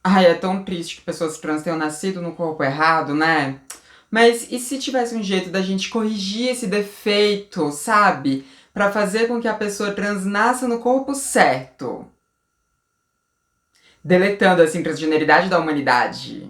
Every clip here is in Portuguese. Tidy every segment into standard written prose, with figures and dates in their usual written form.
Ai, é tão triste que pessoas trans tenham nascido no corpo errado, né? Mas e se tivesse um jeito da gente corrigir esse defeito, sabe? Pra fazer com que a pessoa trans nasça no corpo certo? Deletando assim a transgeneridade da humanidade.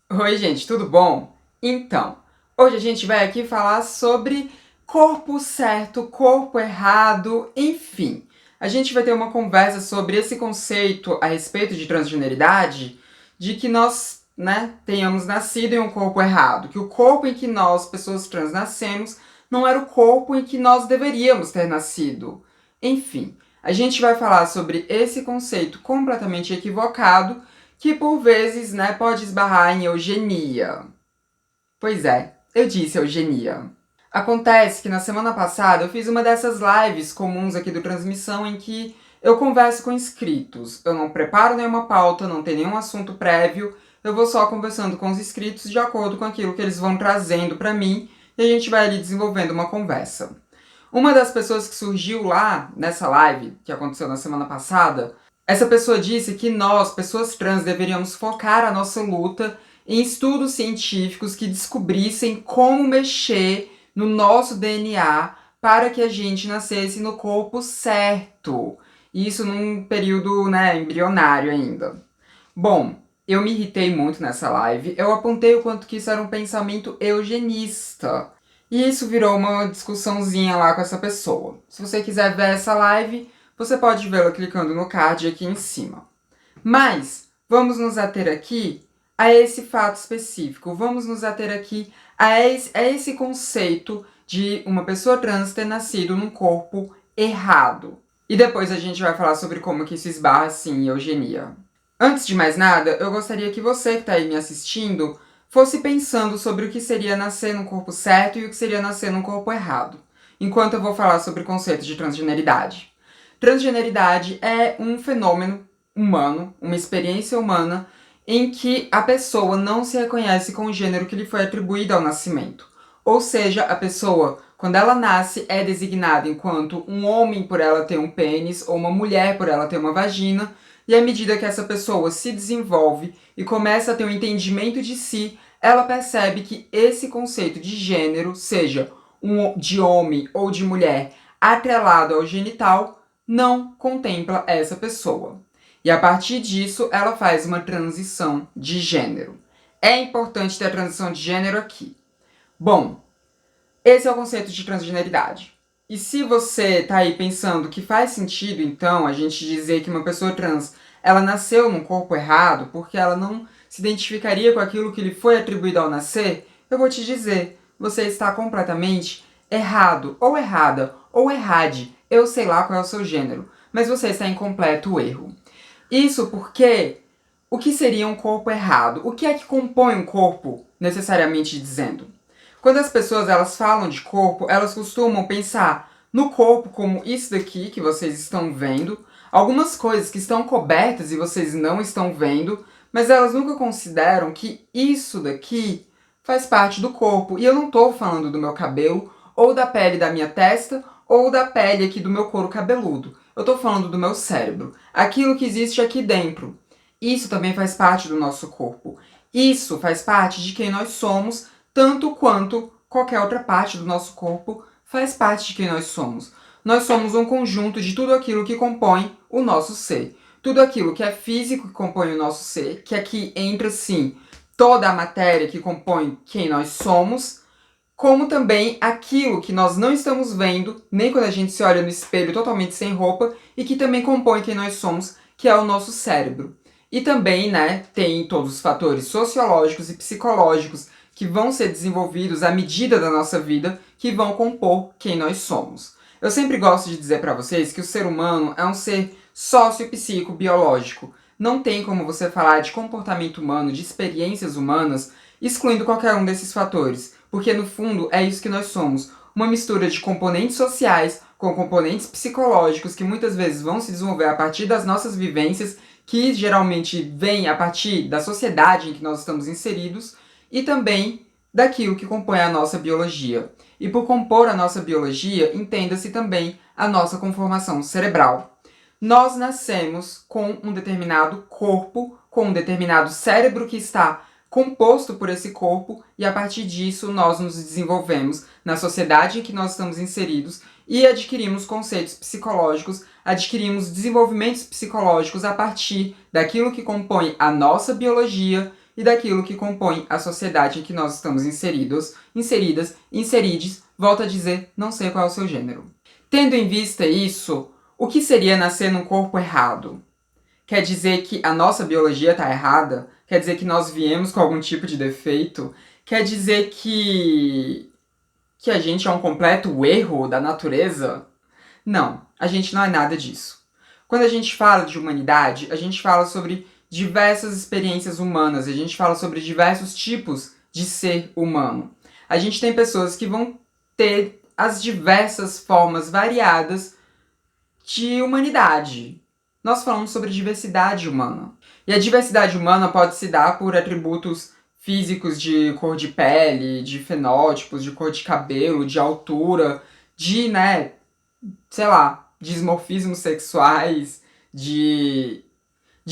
Oi, gente, tudo bom? Então, hoje a gente vai aqui falar sobre corpo certo, corpo errado, enfim. A gente vai ter uma conversa sobre esse conceito a respeito de transgeneridade, de que nós, né, tenhamos nascido em um corpo errado, que o corpo em que nós, pessoas trans, nascemos, não era o corpo em que nós deveríamos ter nascido. Enfim, a gente vai falar sobre esse conceito completamente equivocado que por vezes, né, pode esbarrar em eugenia. Pois é, eu disse eugenia. Acontece que na semana passada eu fiz uma dessas lives comuns aqui do Transmissão em que eu converso com inscritos. Eu não preparo nenhuma pauta, não tem nenhum assunto prévio, eu vou só conversando com os inscritos de acordo com aquilo que eles vão trazendo pra mim e a gente vai ali desenvolvendo uma conversa. Uma das pessoas que surgiu lá nessa live, que aconteceu na semana passada, essa pessoa disse que nós, pessoas trans, deveríamos focar a nossa luta em estudos científicos que descobrissem como mexer no nosso DNA para que a gente nascesse no corpo certo. Isso num período, né, embrionário ainda. Bom, eu me irritei muito nessa live. Eu apontei o quanto que isso era um pensamento eugenista. E isso virou uma discussãozinha lá com essa pessoa. Se você quiser ver essa live, você pode vê-la clicando no card aqui em cima. Mas vamos nos ater aqui a esse fato específico. Vamos nos ater aqui a esse conceito de uma pessoa trans ter nascido num corpo errado. E depois a gente vai falar sobre como que isso esbarra, sim, em eugenia. Antes de mais nada, eu gostaria que você que está aí me assistindo fosse pensando sobre o que seria nascer num corpo certo e o que seria nascer num corpo errado, enquanto eu vou falar sobre o conceito de transgeneridade. Transgeneridade é um fenômeno humano, uma experiência humana, em que a pessoa não se reconhece com o gênero que lhe foi atribuído ao nascimento. Ou seja, a pessoa, quando ela nasce, é designada enquanto um homem por ela ter um pênis ou uma mulher por ela ter uma vagina, e à medida que essa pessoa se desenvolve e começa a ter um entendimento de si, ela percebe que esse conceito de gênero, seja de homem ou de mulher, atrelado ao genital, não contempla essa pessoa. E a partir disso, ela faz uma transição de gênero. É importante ter a transição de gênero aqui. Bom, esse é o conceito de transgeneridade. E se você tá aí pensando que faz sentido, então, a gente dizer que uma pessoa trans, ela nasceu num corpo errado porque ela não se identificaria com aquilo que lhe foi atribuído ao nascer, eu vou te dizer, você está completamente errado, ou errada, ou errade, eu sei lá qual é o seu gênero, mas você está em completo erro. Isso porque o que seria um corpo errado? O que é que compõe um corpo, necessariamente dizendo? Quando as pessoas elas falam de corpo, elas costumam pensar no corpo como isso daqui que vocês estão vendo, algumas coisas que estão cobertas e vocês não estão vendo, mas elas nunca consideram que isso daqui faz parte do corpo. E eu não estou falando do meu cabelo, ou da pele da minha testa, ou da pele aqui do meu couro cabeludo. Eu estou falando do meu cérebro, aquilo que existe aqui dentro. Isso também faz parte do nosso corpo. Isso faz parte de quem nós somos, tanto quanto qualquer outra parte do nosso corpo faz parte de quem nós somos. Nós somos um conjunto de tudo aquilo que compõe o nosso ser. Tudo aquilo que é físico que compõe o nosso ser, que aqui entra sim toda a matéria que compõe quem nós somos, como também aquilo que nós não estamos vendo, nem quando a gente se olha no espelho totalmente sem roupa, e que também compõe quem nós somos, que é o nosso cérebro. E também, né, tem todos os fatores sociológicos e psicológicos que vão ser desenvolvidos à medida da nossa vida, que vão compor quem nós somos. Eu sempre gosto de dizer para vocês que o ser humano é um ser socio-psico-biológico. Não tem como você falar de comportamento humano, de experiências humanas, excluindo qualquer um desses fatores, porque no fundo é isso que nós somos, uma mistura de componentes sociais com componentes psicológicos que muitas vezes vão se desenvolver a partir das nossas vivências, que geralmente vêm a partir da sociedade em que nós estamos inseridos, e também daquilo que compõe a nossa biologia. E por compor a nossa biologia, entenda-se também a nossa conformação cerebral. Nós nascemos com um determinado corpo, com um determinado cérebro que está composto por esse corpo, e a partir disso nós nos desenvolvemos na sociedade em que nós estamos inseridos e adquirimos conceitos psicológicos, adquirimos desenvolvimentos psicológicos a partir daquilo que compõe a nossa biologia e daquilo que compõe a sociedade em que nós estamos inseridos, volto a dizer, não sei qual é o seu gênero. Tendo em vista isso, o que seria nascer num corpo errado? Quer dizer que a nossa biologia está errada? Quer dizer que nós viemos com algum tipo de defeito? Quer dizer que a gente é um completo erro da natureza? Não, a gente não é nada disso. Quando a gente fala de humanidade, a gente fala sobre diversas experiências humanas, a gente fala sobre diversos tipos de ser humano. A gente tem pessoas que vão ter as diversas formas variadas de humanidade. Nós falamos sobre diversidade humana. E a diversidade humana pode se dar por atributos físicos de cor de pele, de fenótipos, de cor de cabelo, de altura, de, dismorfismos sexuais, de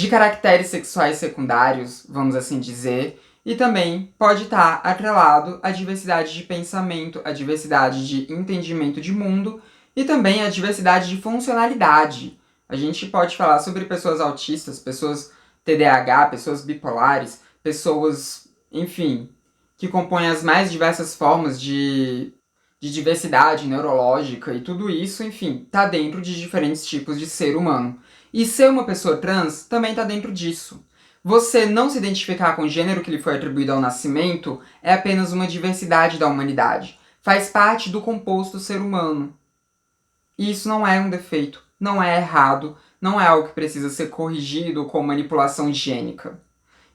caracteres sexuais secundários, vamos assim dizer. E também pode estar atrelado à diversidade de pensamento, à diversidade de entendimento de mundo e também à diversidade de funcionalidade. A gente pode falar sobre pessoas autistas, pessoas TDAH, pessoas bipolares, pessoas, enfim, que compõem as mais diversas formas de diversidade neurológica e tudo isso, enfim, tá dentro de diferentes tipos de ser humano. E ser uma pessoa trans também tá dentro disso. Você não se identificar com o gênero que lhe foi atribuído ao nascimento é apenas uma diversidade da humanidade. Faz parte do composto ser humano. E isso não é um defeito, não é errado, não é algo que precisa ser corrigido com manipulação higiênica.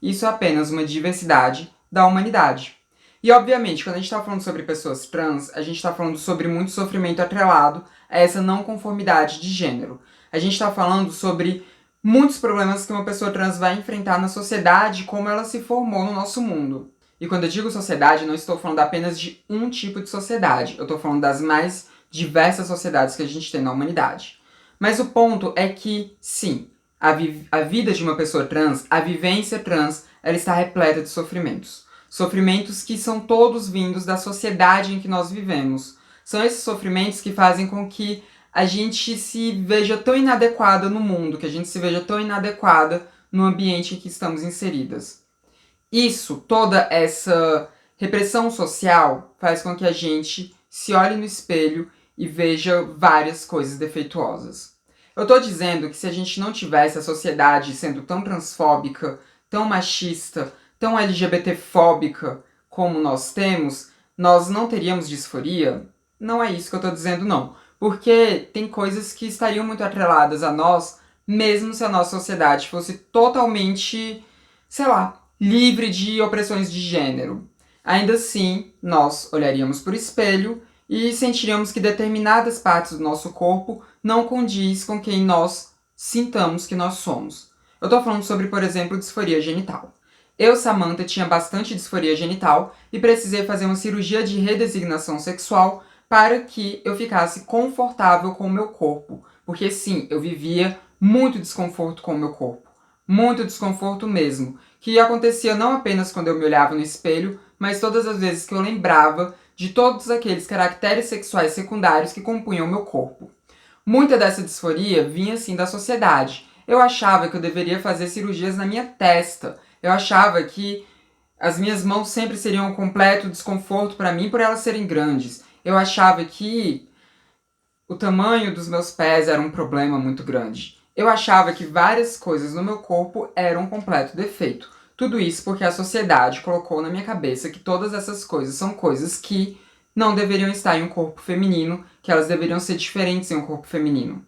Isso é apenas uma diversidade da humanidade. E, obviamente, quando a gente está falando sobre pessoas trans, a gente está falando sobre muito sofrimento atrelado a essa não conformidade de gênero. A gente está falando sobre muitos problemas que uma pessoa trans vai enfrentar na sociedade, como ela se formou no nosso mundo. E quando eu digo sociedade, não estou falando apenas de um tipo de sociedade. Eu estou falando das mais diversas sociedades que a gente tem na humanidade. Mas o ponto é que, sim, a vida de uma pessoa trans, a vivência trans, ela está repleta de sofrimentos. Sofrimentos que são todos vindos da sociedade em que nós vivemos. São esses sofrimentos que fazem com que a gente se veja tão inadequada no mundo, que a gente se veja tão inadequada no ambiente em que estamos inseridas. Isso, toda essa repressão social, faz com que a gente se olhe no espelho e veja várias coisas defeituosas. Eu tô dizendo que se a gente não tivesse a sociedade sendo tão transfóbica, tão machista, tão LGBTfóbica como nós temos, nós não teríamos disforia? Não é isso que eu tô dizendo, não. Porque tem coisas que estariam muito atreladas a nós, mesmo se a nossa sociedade fosse totalmente, livre de opressões de gênero. Ainda assim, nós olharíamos para o espelho e sentiríamos que determinadas partes do nosso corpo não condiz com quem nós sintamos que nós somos. Eu tô falando sobre, por exemplo, disforia genital. Eu, Samantha, tinha bastante disforia genital e precisei fazer uma cirurgia de redesignação sexual para que eu ficasse confortável com o meu corpo. Porque sim, eu vivia muito desconforto com o meu corpo. Muito desconforto mesmo. Que acontecia não apenas quando eu me olhava no espelho, mas todas as vezes que eu lembrava de todos aqueles caracteres sexuais secundários que compunham o meu corpo. Muita dessa disforia vinha assim da sociedade. Eu achava que eu deveria fazer cirurgias na minha testa. Eu achava que as minhas mãos sempre seriam um completo desconforto para mim por elas serem grandes. Eu achava que o tamanho dos meus pés era um problema muito grande. Eu achava que várias coisas no meu corpo eram um completo defeito. Tudo isso porque a sociedade colocou na minha cabeça que todas essas coisas são coisas que não deveriam estar em um corpo feminino, que elas deveriam ser diferentes em um corpo feminino.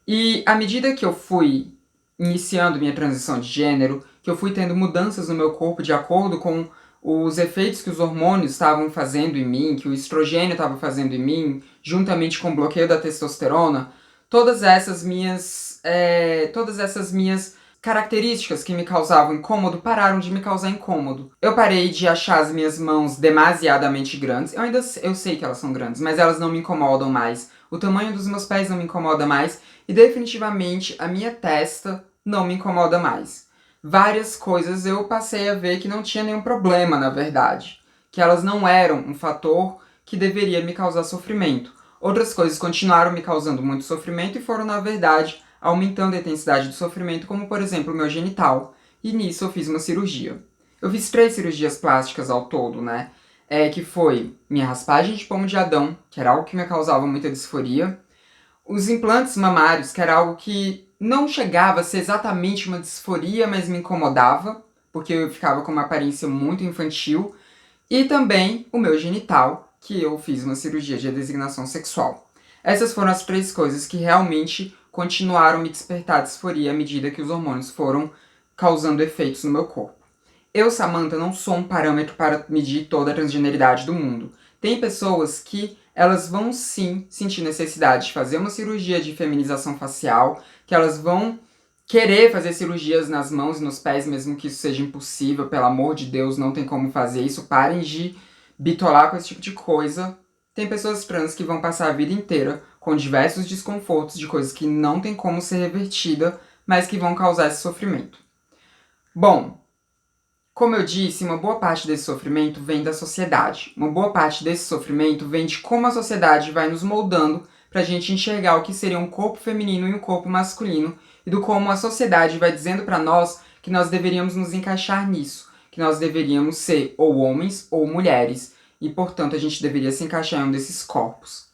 E à medida que eu fui iniciando minha transição de gênero, que eu fui tendo mudanças no meu corpo de acordo com os efeitos que os hormônios estavam fazendo em mim, que o estrogênio estava fazendo em mim, juntamente com o bloqueio da testosterona, todas essas minhas características que me causavam incômodo pararam de me causar incômodo. Eu parei de achar as minhas mãos demasiadamente grandes. Eu sei que elas são grandes, mas elas não me incomodam mais. O tamanho dos meus pés não me incomoda mais. E definitivamente a minha testa não me incomoda mais. Várias coisas eu passei a ver que não tinha nenhum problema, na verdade. Que elas não eram um fator que deveria me causar sofrimento. Outras coisas continuaram me causando muito sofrimento e foram, na verdade, aumentando a intensidade do sofrimento, como por exemplo o meu genital. E nisso eu fiz uma cirurgia. Eu fiz 3 cirurgias plásticas ao todo, né? Que foi minha raspagem de pomo de Adão, que era algo que me causava muita disforia. Os implantes mamários, que era algo que não chegava a ser exatamente uma disforia, mas me incomodava, porque eu ficava com uma aparência muito infantil. E também o meu genital, que eu fiz uma cirurgia de designação sexual. Essas foram as 3 coisas que realmente continuaram a me despertar disforia à medida que os hormônios foram causando efeitos no meu corpo. Eu, Samantha, não sou um parâmetro para medir toda a transgeneridade do mundo. Tem pessoas que elas vão sim sentir necessidade de fazer uma cirurgia de feminização facial, que elas vão querer fazer cirurgias nas mãos e nos pés, mesmo que isso seja impossível, pelo amor de Deus, não tem como fazer isso, parem de bitolar com esse tipo de coisa. Tem pessoas trans que vão passar a vida inteira com diversos desconfortos de coisas que não tem como ser revertida, mas que vão causar esse sofrimento. Bom, como eu disse, uma boa parte desse sofrimento vem da sociedade. Uma boa parte desse sofrimento vem de como a sociedade vai nos moldando pra gente enxergar o que seria um corpo feminino e um corpo masculino, e do como a sociedade vai dizendo pra nós que nós deveríamos nos encaixar nisso, que nós deveríamos ser ou homens ou mulheres, e portanto a gente deveria se encaixar em um desses corpos.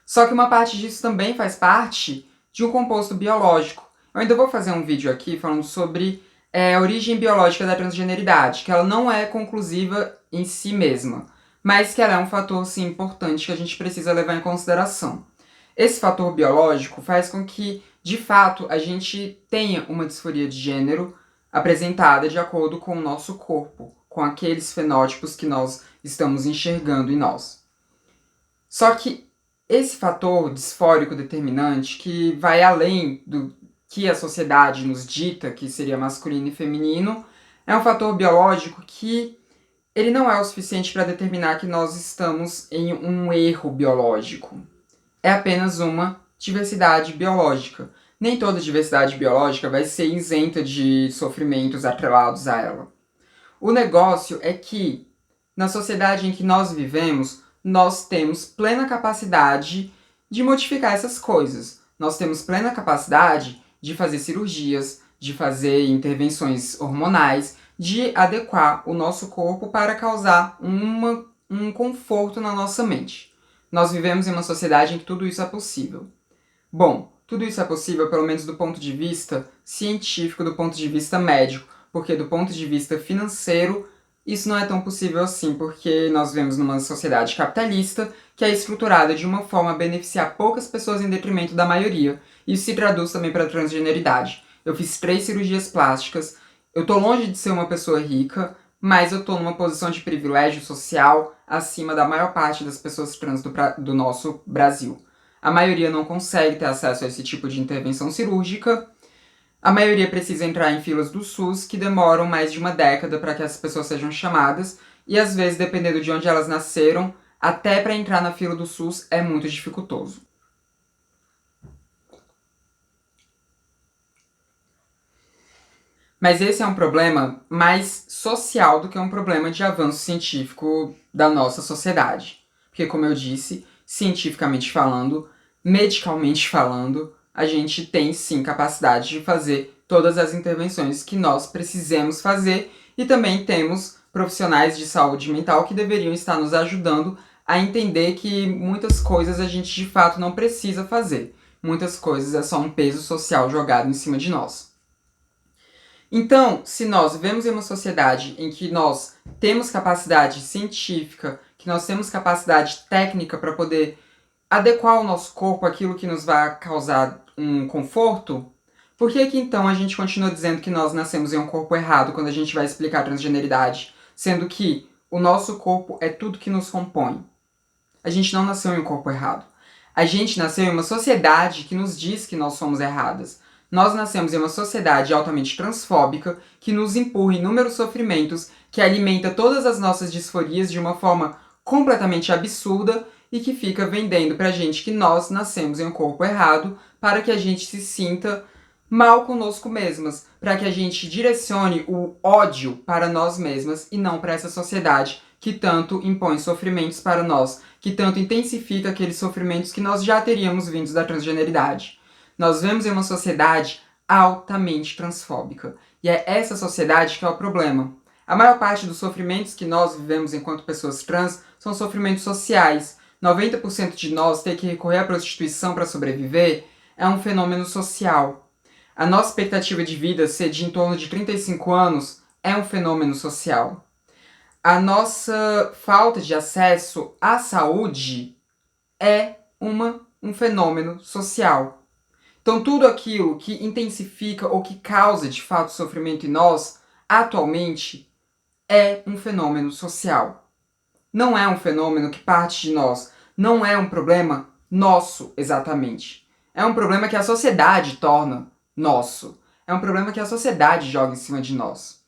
Só que uma parte disso também faz parte de um composto biológico. Eu ainda vou fazer um vídeo aqui falando sobre a origem biológica da transgeneridade, que ela não é conclusiva em si mesma, mas que ela é um fator, sim, importante que a gente precisa levar em consideração. Esse fator biológico faz com que, de fato, a gente tenha uma disforia de gênero apresentada de acordo com o nosso corpo, com aqueles fenótipos que nós estamos enxergando em nós. Só que esse fator disfórico determinante, que vai além do que a sociedade nos dita que seria masculino e feminino, é um fator biológico que ele não é o suficiente para determinar que nós estamos em um erro biológico. É apenas uma diversidade biológica. Nem toda diversidade biológica vai ser isenta de sofrimentos atrelados a ela. O negócio é que, na sociedade em que nós vivemos, nós temos plena capacidade de modificar essas coisas. Nós temos plena capacidade de fazer cirurgias, de fazer intervenções hormonais, de adequar o nosso corpo para causar um conforto na nossa mente. Nós vivemos em uma sociedade em que tudo isso é possível. Bom, tudo isso é possível pelo menos do ponto de vista científico, do ponto de vista médico, porque do ponto de vista financeiro, isso não é tão possível assim, porque nós vivemos numa sociedade capitalista que é estruturada de uma forma a beneficiar poucas pessoas em detrimento da maioria. Isso se traduz também para a transgeneridade. Eu fiz 3 cirurgias plásticas, eu tô longe de ser uma pessoa rica, mas eu tô numa posição de privilégio social acima da maior parte das pessoas trans do nosso Brasil. A maioria não consegue ter acesso a esse tipo de intervenção cirúrgica. A maioria precisa entrar em filas do SUS, que demoram mais de uma década para que essas pessoas sejam chamadas, e às vezes, dependendo de onde elas nasceram, até para entrar na fila do SUS é muito dificultoso. Mas esse é um problema mais social do que um problema de avanço científico da nossa sociedade. Porque, como eu disse, cientificamente falando, medicalmente falando, a gente tem sim capacidade de fazer todas as intervenções que nós precisamos fazer, e também temos profissionais de saúde mental que deveriam estar nos ajudando a entender que muitas coisas a gente de fato não precisa fazer. Muitas coisas é só um peso social jogado em cima de nós. Então, se nós vivemos em uma sociedade em que nós temos capacidade científica, que nós temos capacidade técnica para poder adequar o nosso corpo àquilo que nos vai causar um conforto, por que que então a gente continua dizendo que nós nascemos em um corpo errado quando a gente vai explicar a transgeneridade, sendo que o nosso corpo é tudo que nos compõe? A gente não nasceu em um corpo errado. A gente nasceu em uma sociedade que nos diz que nós somos erradas. Nós nascemos em uma sociedade altamente transfóbica que nos empurra inúmeros sofrimentos, que alimenta todas as nossas disforias de uma forma completamente absurda e que fica vendendo pra gente que nós nascemos em um corpo errado para que a gente se sinta mal conosco mesmas, para que a gente direcione o ódio para nós mesmas e não para essa sociedade que tanto impõe sofrimentos para nós, que tanto intensifica aqueles sofrimentos que nós já teríamos vindos da transgeneridade. Nós vivemos em uma sociedade altamente transfóbica, e é essa sociedade que é o problema. A maior parte dos sofrimentos que nós vivemos enquanto pessoas trans são sofrimentos sociais. 90% de nós ter que recorrer à prostituição para sobreviver é um fenômeno social. A nossa expectativa de vida ser de em torno de 35 anos é um fenômeno social. A nossa falta de acesso à saúde é um fenômeno social. Então, tudo aquilo que intensifica ou que causa de fato sofrimento em nós, atualmente, é um fenômeno social. Não é um fenômeno que parte de nós. Não é um problema nosso, exatamente. É um problema que a sociedade torna nosso. É um problema que a sociedade joga em cima de nós.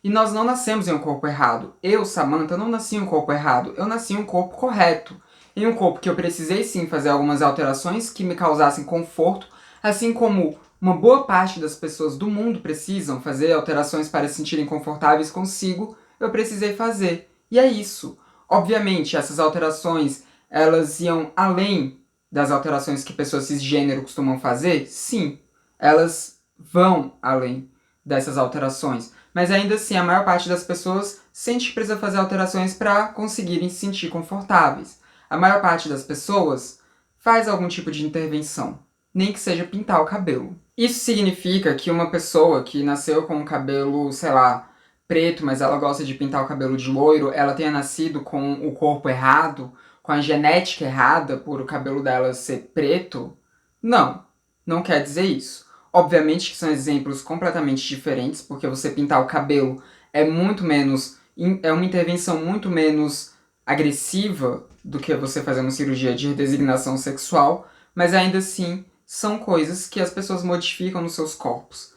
E nós não nascemos em um corpo errado. Eu, Samantha, não nasci em um corpo errado. Eu nasci em um corpo correto. Em um corpo que eu precisei sim fazer algumas alterações que me causassem conforto, assim como uma boa parte das pessoas do mundo precisam fazer alterações para se sentirem confortáveis consigo, eu precisei fazer. E é isso. Obviamente, essas alterações, elas iam além das alterações que pessoas cisgênero costumam fazer? Sim, elas vão além dessas alterações. Mas ainda assim, a maior parte das pessoas sente que precisa fazer alterações para conseguirem se sentir confortáveis. A maior parte das pessoas faz algum tipo de intervenção, nem que seja pintar o cabelo. Isso significa que uma pessoa que nasceu com o cabelo, sei lá, preto, mas ela gosta de pintar o cabelo de loiro, ela tenha nascido com o corpo errado, com a genética errada por o cabelo dela ser preto? Não, não quer dizer isso. Obviamente que são exemplos completamente diferentes, porque você pintar o cabelo é muito menos, é uma intervenção muito menos agressiva do que você fazer uma cirurgia de redesignação sexual, mas ainda assim são coisas que as pessoas modificam nos seus corpos.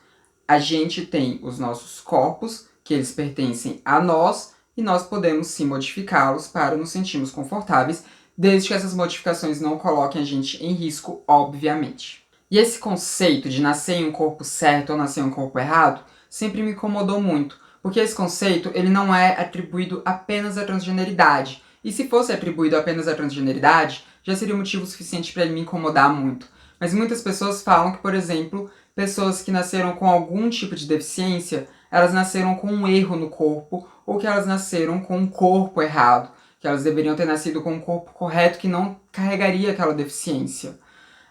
A gente tem os nossos corpos, que eles pertencem a nós, e nós podemos sim modificá-los para nos sentirmos confortáveis, desde que essas modificações não coloquem a gente em risco, obviamente. E esse conceito de nascer em um corpo certo ou nascer em um corpo errado sempre me incomodou muito, porque esse conceito ele não é atribuído apenas à transgeneridade. E se fosse atribuído apenas à transgeneridade, já seria motivo suficiente para ele me incomodar muito. Mas muitas pessoas falam que, por exemplo, pessoas que nasceram com algum tipo de deficiência, elas nasceram com um erro no corpo, ou que elas nasceram com um corpo errado, que elas deveriam ter nascido com um corpo correto que não carregaria aquela deficiência.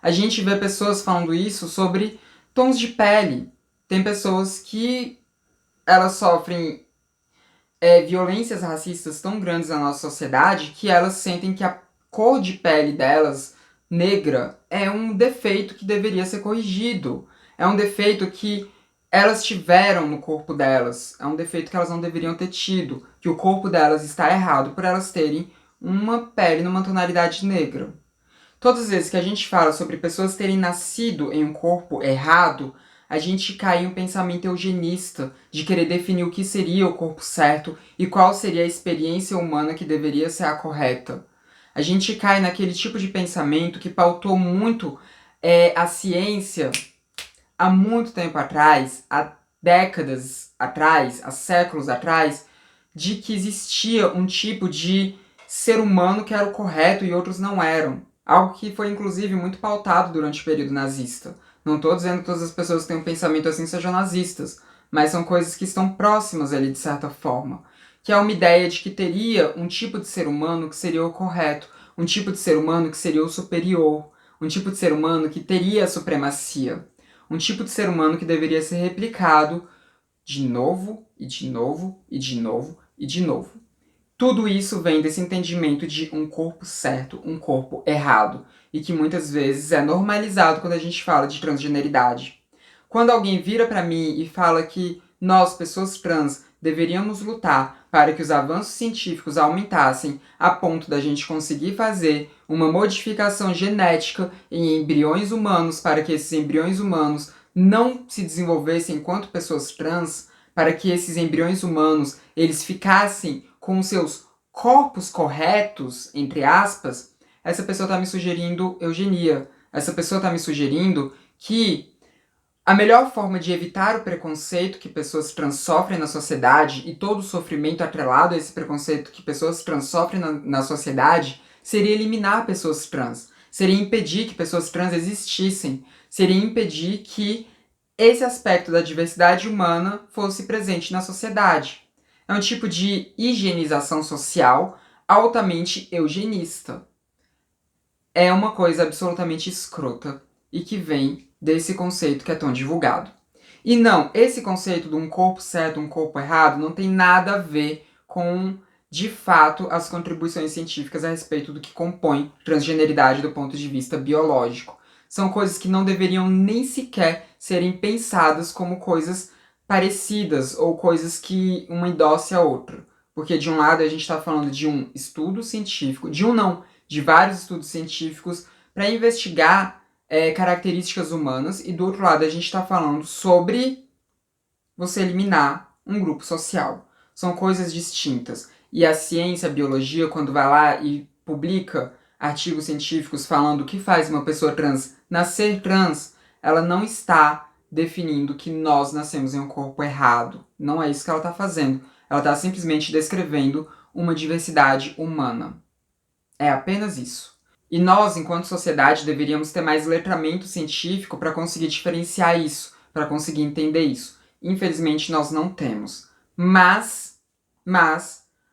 A gente vê pessoas falando isso sobre tons de pele. Tem pessoas que elas sofrem violências racistas tão grandes na nossa sociedade que elas sentem que a cor de pele delas, negra, é um defeito que deveria ser corrigido. É um defeito que elas tiveram no corpo delas. É um defeito que elas não deveriam ter tido. Que o corpo delas está errado por elas terem uma pele numa tonalidade negra. Todas as vezes que a gente fala sobre pessoas terem nascido em um corpo errado, a gente cai em um pensamento eugenista de querer definir o que seria o corpo certo e qual seria a experiência humana que deveria ser a correta. A gente cai naquele tipo de pensamento que pautou muito a ciência há muito tempo atrás, há décadas atrás, há séculos atrás, de que existia um tipo de ser humano que era o correto e outros não eram. Algo que foi, inclusive, muito pautado durante o período nazista. Não estou dizendo que todas as pessoas que têm um pensamento assim sejam nazistas, mas são coisas que estão próximas ali, de certa forma. Que é uma ideia de que teria um tipo de ser humano que seria o correto, um tipo de ser humano que seria o superior, um tipo de ser humano que teria a supremacia, um tipo de ser humano que deveria ser replicado de novo, e de novo, e de novo, e de novo. Tudo isso vem desse entendimento de um corpo certo, um corpo errado, e que muitas vezes é normalizado quando a gente fala de transgeneridade. Quando alguém vira para mim e fala que nós, pessoas trans, deveríamos lutar para que os avanços científicos aumentassem a ponto da gente conseguir fazer uma modificação genética em embriões humanos para que esses embriões humanos não se desenvolvessem enquanto pessoas trans, para que esses embriões humanos eles ficassem com os seus corpos corretos, entre aspas, essa pessoa está me sugerindo eugenia. Essa pessoa está me sugerindo que a melhor forma de evitar o preconceito que pessoas trans sofrem na sociedade e todo o sofrimento atrelado a esse preconceito que pessoas trans sofrem na sociedade seria eliminar pessoas trans. Seria impedir que pessoas trans existissem. Seria impedir que esse aspecto da diversidade humana fosse presente na sociedade. É um tipo de higienização social altamente eugenista. É uma coisa absolutamente escrota e que vem desse conceito que é tão divulgado. E não, esse conceito de um corpo certo, um corpo errado, não tem nada a ver com, de fato, as contribuições científicas a respeito do que compõe transgeneridade do ponto de vista biológico. São coisas que não deveriam nem sequer serem pensadas como coisas parecidas ou coisas que uma endosse a outra. Porque de um lado a gente está falando de um estudo científico, de vários estudos científicos para investigar características humanas, e do outro lado a gente está falando sobre você eliminar um grupo social. São coisas distintas. E a ciência, a biologia, quando vai lá e publica artigos científicos falando o que faz uma pessoa trans nascer trans, ela não está definindo que nós nascemos em um corpo errado. Não é isso que ela está fazendo. Ela está simplesmente descrevendo uma diversidade humana. É apenas isso. E nós, enquanto sociedade, deveríamos ter mais letramento científico para conseguir diferenciar isso, para conseguir entender isso. Infelizmente, nós não temos. Mas,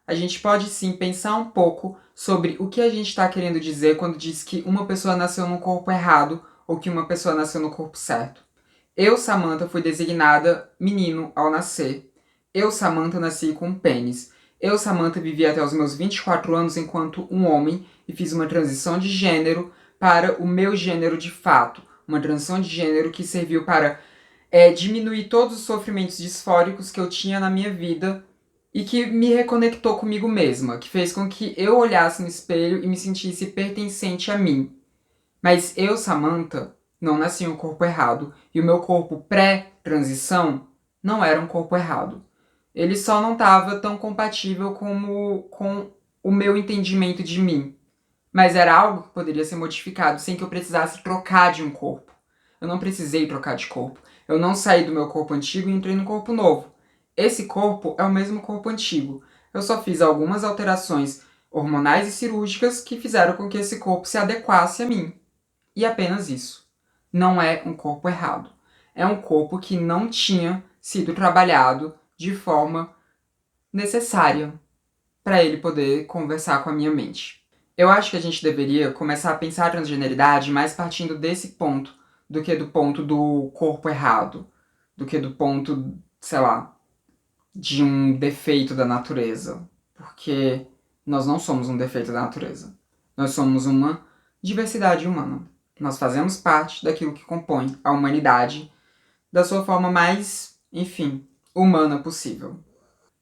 a gente pode sim pensar um pouco sobre o que a gente está querendo dizer quando diz que uma pessoa nasceu no corpo errado ou que uma pessoa nasceu no corpo certo. Eu, Samantha, fui designada menino ao nascer. Eu, Samantha, nasci com um pênis. Eu, Samantha, vivi até os meus 24 anos enquanto um homem e fiz uma transição de gênero para o meu gênero de fato. Uma transição de gênero que serviu para diminuir todos os sofrimentos disfóricos que eu tinha na minha vida e que me reconectou comigo mesma, que fez com que eu olhasse no espelho e me sentisse pertencente a mim. Mas eu, Samantha, não nasci em um corpo errado, e o meu corpo pré-transição não era um corpo errado. Ele só não estava tão compatível com o meu entendimento de mim. Mas era algo que poderia ser modificado sem que eu precisasse trocar de um corpo. Eu não precisei trocar de corpo. Eu não saí do meu corpo antigo e entrei no corpo novo. Esse corpo é o mesmo corpo antigo. Eu só fiz algumas alterações hormonais e cirúrgicas que fizeram com que esse corpo se adequasse a mim. E apenas isso. Não é um corpo errado. É um corpo que não tinha sido trabalhado de forma necessária para ele poder conversar com a minha mente. Eu acho que a gente deveria começar a pensar a transgeneridade mais partindo desse ponto do que do ponto do corpo errado, do que do ponto, sei lá, de um defeito da natureza. Porque nós não somos um defeito da natureza. Nós somos uma diversidade humana. Nós fazemos parte daquilo que compõe a humanidade da sua forma mais, enfim, humana possível.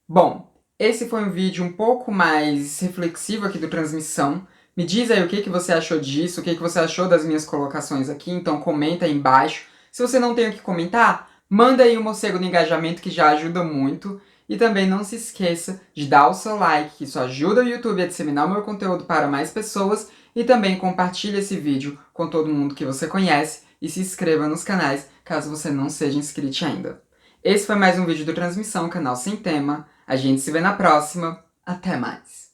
Bom, esse foi um vídeo um pouco mais reflexivo aqui do Transmissão. Me diz aí o que você achou disso, o que você achou das minhas colocações aqui, então comenta aí embaixo. Se você não tem o que comentar, manda aí um morcego no engajamento que já ajuda muito. E também não se esqueça de dar o seu like, que isso ajuda o YouTube a disseminar o meu conteúdo para mais pessoas. E também compartilhe esse vídeo com todo mundo que você conhece e se inscreva nos canais caso você não seja inscrito ainda. Esse foi mais um vídeo do Transmissão, canal sem tema. A gente se vê na próxima. Até mais!